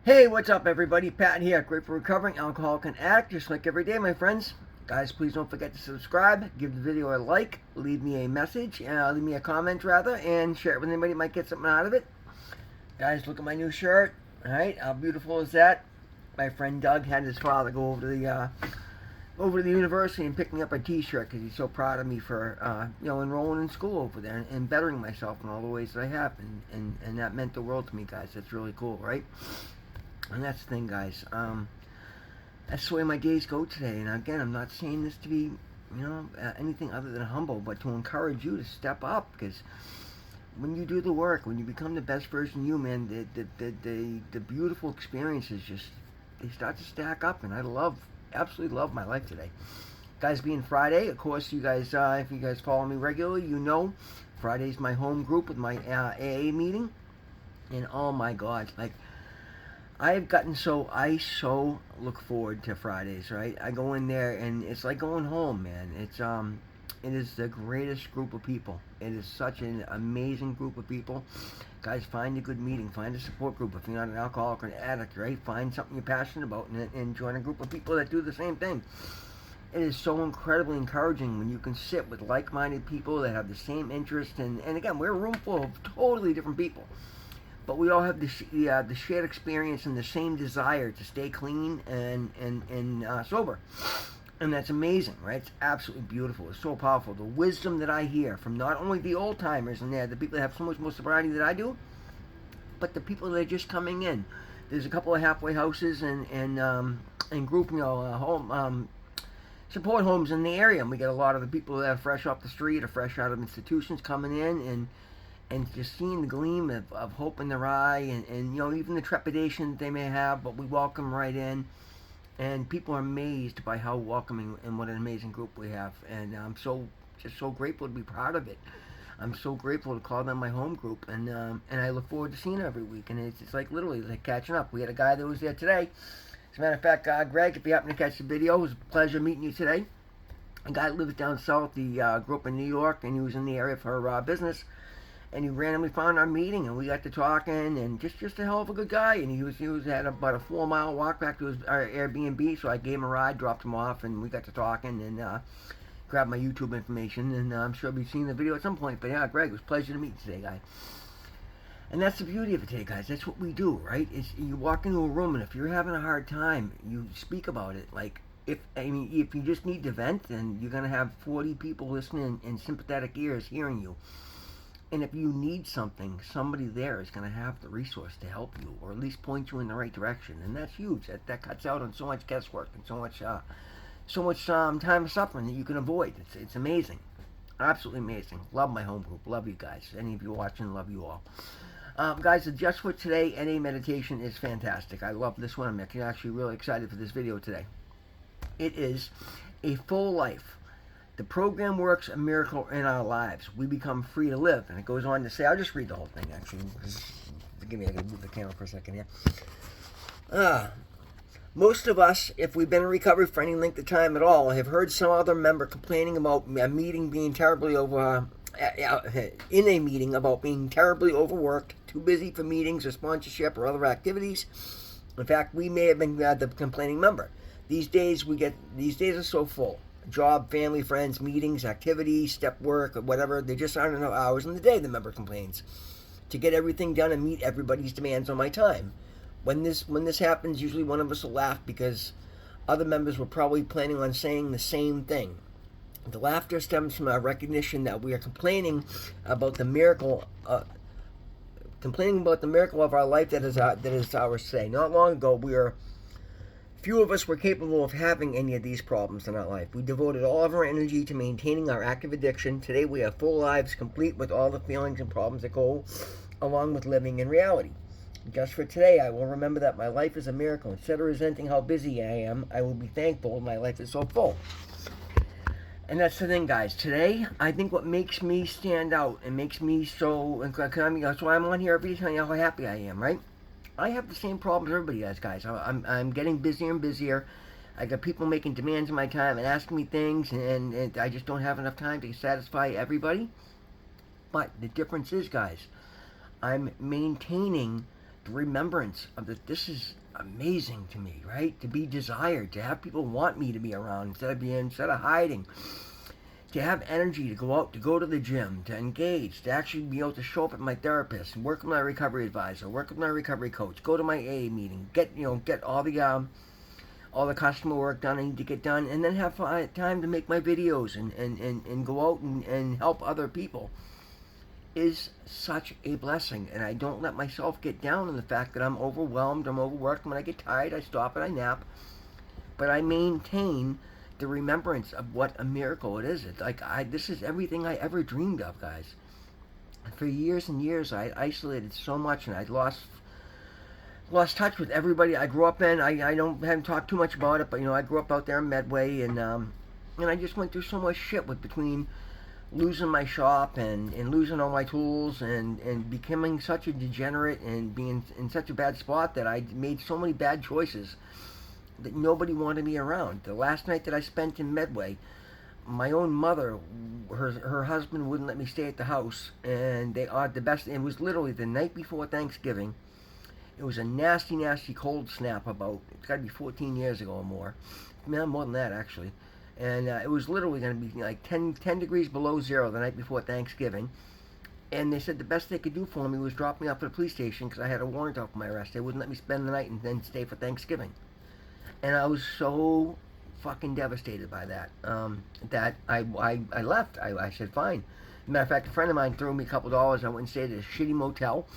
Hey, what's up, everybody? Pat here, grateful recovering alcoholic and addict, just like every day, my friends. Guys, please don't forget to subscribe, give the video a like, leave me a message, leave me a comment rather, and share it with anybody who might get something out of it. Guys, look at my new shirt. All right, how beautiful is that? My friend Doug had his father go over to the university and pick me up a T-shirt because he's so proud of me for enrolling in school over there and bettering myself in all the ways that I have, and that meant the world to me, guys. That's really cool, right? And that's the thing, guys. That's the way my days go today. And again, I'm not saying this to be, anything other than humble, but to encourage you to step up. Because when you do the work, when you become the best version of you, man, the beautiful experiences they start to stack up. And absolutely love my life today. Guys, being Friday, of course, you guys, if you guys follow me regularly, you know Friday's my home group with my AA meeting. And oh my God, I so look forward to Fridays, right? I go in there and it's like going home, man. It is the greatest group of people. It is such an amazing group of people. Guys, find a good meeting, find a support group. If you're not an alcoholic or an addict, right? Find something you're passionate about and join a group of people that do the same thing. It is so incredibly encouraging when you can sit with like-minded people that have the same interest. And again, we're a room full of totally different people. But we all have the shared experience and the same desire to stay clean and sober. And that's amazing, right? It's absolutely beautiful. It's so powerful. The wisdom that I hear from not only the old timers and the people that have so much more sobriety than I do, but the people that are just coming in. There's a couple of halfway houses and group, home support homes in the area, and we get a lot of the people that are fresh off the street or fresh out of institutions coming in and just seeing the gleam of hope in their eye and even the trepidation that they may have, but we welcome right in. And people are amazed by how welcoming and what an amazing group we have. And I'm just so grateful to be part of it. I'm so grateful to call them my home group. And I look forward to seeing them every week. And it's like literally like catching up. We had a guy that was there today. As a matter of fact, Greg, if you happen to catch the video, it was a pleasure meeting you today. A guy that lives down south. He grew up in New York, and he was in the area for business. And he randomly found our meeting, and we got to talking, and just a hell of a good guy. And he was had about a 4-mile walk back to our Airbnb, so I gave him a ride, dropped him off, and we got to talking and grabbed my YouTube information. And I'm sure you've seen the video at some point. But yeah, Greg, it was a pleasure to meet you today, guy. And that's the beauty of it today, guys. That's what we do, right? You walk into a room, and if you're having a hard time, you speak about it. If you just need to vent, then you're gonna have 40 people listening and sympathetic ears hearing you. And if you need something, somebody there is going to have the resource to help you, or at least point you in the right direction. And that's huge. That cuts out on so much guesswork and so much time of suffering that you can avoid. It's amazing, absolutely amazing. Love my home group. Love you guys. Any of you watching, love you all. Guys, the Just for Today NA meditation is fantastic. I love this one. I'm actually really excited for this video today. It is a full life. The program works a miracle in our lives. We become free to live. And it goes on to say, I'll just read the whole thing, actually. Forgive me, I gotta move the camera for a second here. Most of us, if we've been in recovery for any length of time at all, have heard some other member complaining about a meeting being terribly in a meeting about being terribly overworked, too busy for meetings or sponsorship or other activities. In fact, we may have been the complaining member. These days are so full. Job, family, friends, meetings, activities, step work, or whatever. There just aren't enough hours in the day, the member complains, to get everything done and meet everybody's demands on my time. When this happens, usually one of us will laugh because other members were probably planning on saying the same thing. The laughter stems from our recognition that we are complaining about the miracle of our life that is ours today. Not long ago, few of us were capable of having any of these problems in our life. We devoted all of our energy to maintaining our active addiction. Today we have full lives complete with all the feelings and problems that go along with living in reality. Just for today, I will remember that my life is a miracle. Instead of resenting how busy I am, I will be thankful my life is so full. And that's the thing, guys. Today, I think what makes me stand out and makes me so I'm on here every day telling you how happy I am, right? I have the same problems everybody has, guys. I'm getting busier and busier. I got people making demands of my time and asking me things, and I just don't have enough time to satisfy everybody. But the difference is, guys, I'm maintaining the remembrance of that. This is amazing to me, right? To be desired, to have people want me to be around instead of hiding, to have energy to go out, to go to the gym, to engage, to actually be able to show up at my therapist, and work with my recovery advisor, work with my recovery coach, go to my AA meeting, get all the customer work done I need to get done, and then have time to make my videos and go out and help other people is such a blessing. And I don't let myself get down on the fact that I'm overwhelmed, I'm overworked. When I get tired, I stop and I nap. But I maintain the remembrance of what a miracle it is. It's like this is everything I ever dreamed of, guys. For years and years, I isolated so much, and I lost touch with everybody I grew up in. I haven't talked too much about it, but I grew up out there in Medway, and I just went through so much shit between losing my shop and losing all my tools and becoming such a degenerate and being in such a bad spot that I made so many bad choices that nobody wanted me around. The last night that I spent in Medway, my own mother, her husband wouldn't let me stay at the house, and they are the best. It was literally the night before Thanksgiving. It was a nasty, nasty cold snap it's got to be 14 years ago or more. More than that, actually. And it was literally going to be like 10 degrees below zero the night before Thanksgiving. And they said the best they could do for me was drop me off at the police station because I had a warrant out for my arrest. They wouldn't let me spend the night and then stay for Thanksgiving. And I was so fucking devastated by that, that I left. I said, fine. Matter of fact, a friend of mine threw me a couple dollars. I went and stayed at a shitty motel.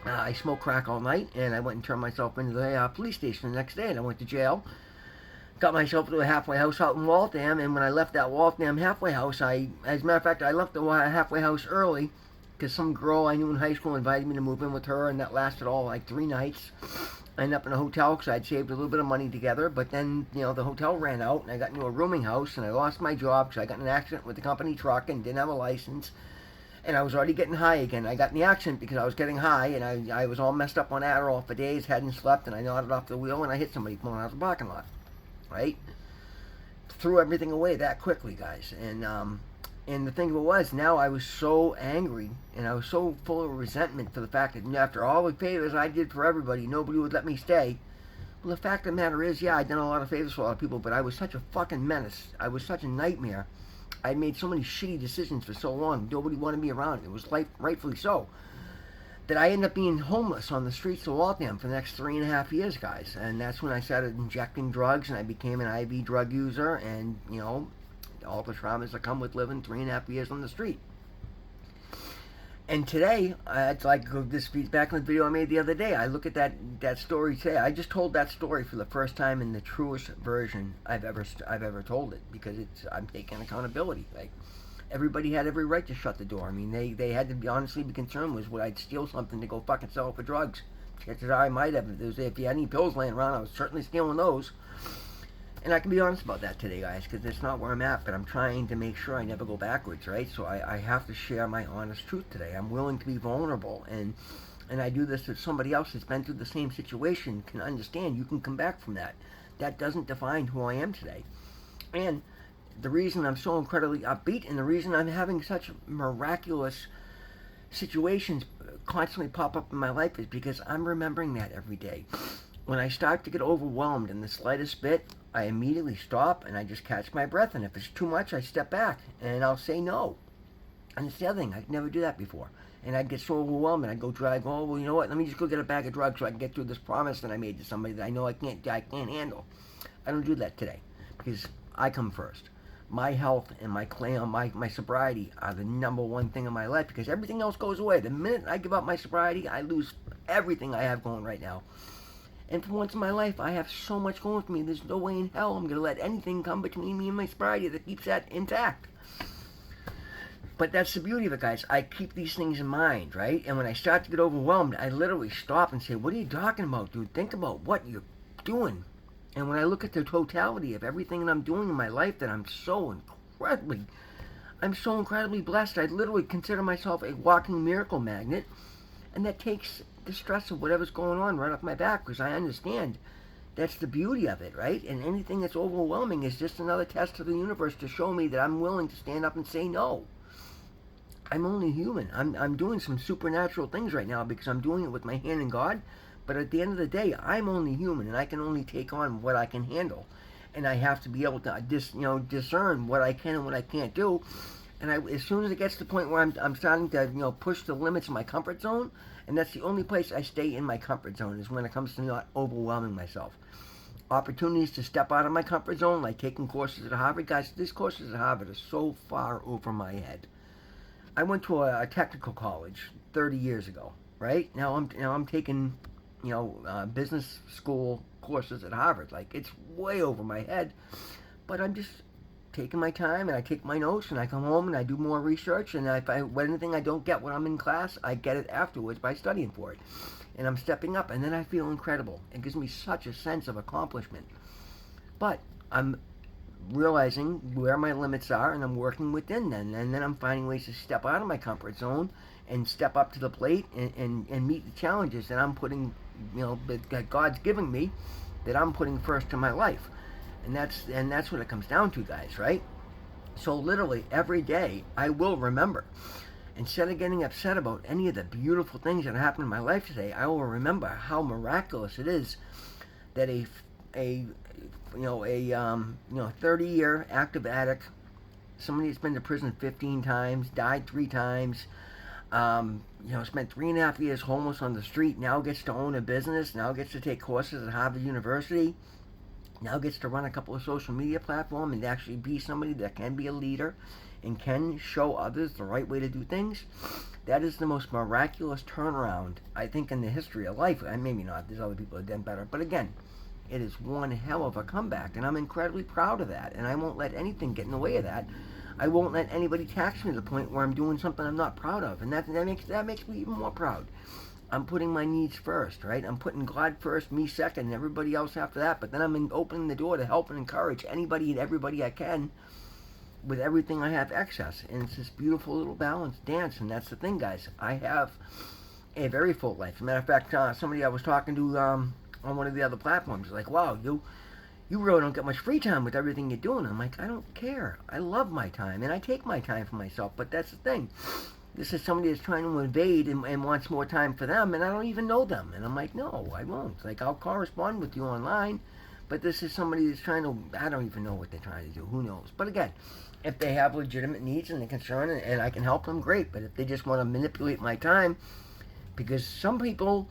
I smoked crack all night, and I went and turned myself into the police station the next day, and I went to jail. Got myself to a halfway house out in Waltham, and when I left that Waltham halfway house, as a matter of fact, I left the halfway house early because some girl I knew in high school invited me to move in with her, and that lasted all like 3 nights. I ended up in a hotel because I'd saved a little bit of money together, but then, the hotel ran out, and I got into a rooming house, and I lost my job because I got in an accident with the company truck and didn't have a license, and I was already getting high again. I got in the accident because I was getting high, and I was all messed up on Adderall for days, hadn't slept, and I nodded off the wheel, and I hit somebody pulling out of the parking lot, right? Threw everything away that quickly, guys, and the thing of it was, now I was so angry, and I was so full of resentment for the fact that after all the favors I did for everybody, nobody would let me stay. Well, the fact of the matter is, yeah, I'd done a lot of favors for a lot of people, but I was such a fucking menace. I was such a nightmare. I made so many shitty decisions for so long. Nobody wanted me around. It was rightfully so. That I ended up being homeless on the streets of Waltham for the next 3.5 years, guys. And that's when I started injecting drugs, and I became an IV drug user, and, all the traumas that come with living 3.5 years on the street. And today, it's like this feedback on the video I made the other day. I look at that story today. I just told that story for the first time in the truest version I've ever told it, because I'm taking accountability. Like, everybody had every right to shut the door. I mean, they had to honestly be concerned was would I steal something to go fucking sell it for drugs. Chances are I might have. If you had any pills laying around, I was certainly stealing those. And I can be honest about that today, guys, because it's not where I'm at, but I'm trying to make sure I never go backwards, right? So I have to share my honest truth today. I'm willing to be vulnerable, and I do this so somebody else that's been through the same situation can understand you can come back from that. That doesn't define who I am today. And the reason I'm so incredibly upbeat, and the reason I'm having such miraculous situations constantly pop up in my life is because I'm remembering that every day. When I start to get overwhelmed in the slightest bit, I immediately stop and I just catch my breath. And if it's too much, I step back and I'll say no. And it's the other thing, I could never do that before. And I'd get so overwhelmed and I'd go well, you know what, let me just go get a bag of drugs so I can get through this promise that I made to somebody that I know I can't handle. I don't do that today because I come first. My health and my sobriety are the number one thing in my life, because everything else goes away. The minute I give up my sobriety, I lose everything I have going right now. And for once in my life, I have so much going for me, there's no way in hell I'm going to let anything come between me and my sobriety that keeps that intact. But that's the beauty of it, guys. I keep these things in mind, right? And when I start to get overwhelmed, I literally stop and say, what are you talking about, dude? Think about what you're doing. And when I look at the totality of everything that I'm doing in my life, that I'm so incredibly blessed. I literally consider myself a walking miracle magnet. And that takes the stress of whatever's going on right off my back, because I understand that's the beauty of it, right? And anything that's overwhelming is just another test of the universe to show me that I'm willing to stand up and say no. I'm only human. I'm doing some supernatural things right now because I'm doing it with my hand in God. But at the end of the day, I'm only human, and I can only take on what I can handle, and I have to be able to discern what I can and what I can't do. And as soon as it gets to the point where I'm starting to push the limits of my comfort zone, and that's the only place I stay in my comfort zone is when it comes to not overwhelming myself. Opportunities to step out of my comfort zone, like taking courses at Harvard. Guys, these courses at Harvard are so far over my head. I went to a technical college 30 years ago, right? Now I'm taking, business school courses at Harvard. Like, it's way over my head, but I'm just taking my time, and I take my notes, and I come home and I do more research, and if anything I don't get when I'm in class, I get it afterwards by studying for it. And I'm stepping up, and then I feel incredible. It gives me such a sense of accomplishment. But I'm realizing where my limits are, and I'm working within them, and then I'm finding ways to step out of my comfort zone and step up to the plate and meet the challenges that I'm putting, that God's giving me, that I'm putting first in my life. And that's what it comes down to, guys, right? So literally every day I will remember. Instead of getting upset about any of the beautiful things that happened in my life today, I will remember how miraculous it is that a 30-year active addict, somebody that's been to prison 15 times, died 3 times, spent 3.5 years homeless on the street, now gets to own a business, now gets to take courses at Harvard University, now gets to run a couple of social media platforms and actually be somebody that can be a leader and can show others the right way to do things. That is the most miraculous turnaround, I think, in the history of life. And maybe not, there's other people that did better, but again, it is one hell of a comeback, and I'm incredibly proud of that, and I won't let anything get in the way of that. I won't let anybody tax me to the point where I'm doing something I'm not proud of, and that makes me even more proud. I'm putting my needs first, right? I'm putting God first, me second, and everybody else after that. But then I'm opening the door to help and encourage anybody and everybody I can with everything I have excess. And it's this beautiful little balanced dance. And that's the thing, guys. I have a very full life. As a matter of fact, somebody I was talking to on one of the other platforms was like, wow, you really don't get much free time with everything you're doing. I'm like, I don't care. I love my time, and I take my time for myself. But that's the thing. This is somebody that's trying to invade and wants more time for them, and I don't even know them. And I'm like, no, I won't. Like, I'll correspond with you online, but this is somebody that's trying to, I don't even know what they're trying to do. Who knows? But again, if they have legitimate needs and they're concerned and I can help them, great. But if they just want to manipulate my time, because some people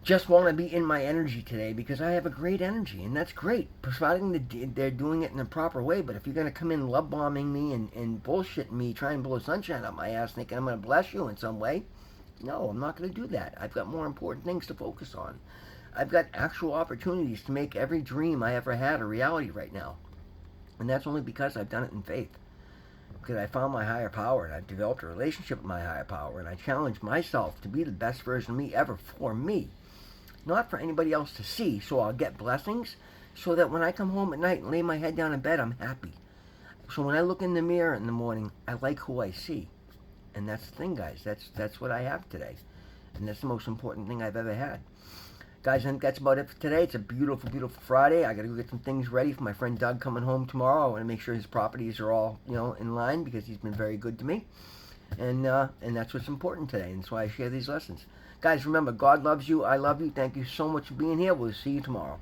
just want to be in my energy today because I have a great energy, and that's great, providing they're doing it in the proper way. But if you're going to come in love bombing me and bullshitting me, trying to blow sunshine up my ass thinking I'm going to bless you in some way, no, I'm not going to do that. I've got more important things to focus on. I've got actual opportunities to make every dream I ever had a reality right now, and that's only because I've done it in faith, because I found my higher power, and I've developed a relationship with my higher power, and I challenged myself to be the best version of me ever for me. Not for anybody else to see, so I'll get blessings, so that when I come home at night and lay my head down in bed, I'm happy. So when I look in the mirror in the morning, I like who I see. And that's the thing, guys. That's what I have today. And that's the most important thing I've ever had. Guys, I think that's about it for today. It's a beautiful, beautiful Friday. I got to go get some things ready for my friend Doug coming home tomorrow. I want to make sure his properties are all, in line, because he's been very good to me. And that's what's important today. And that's why I share these lessons. Guys, remember, God loves you. I love you. Thank you so much for being here. We'll see you tomorrow.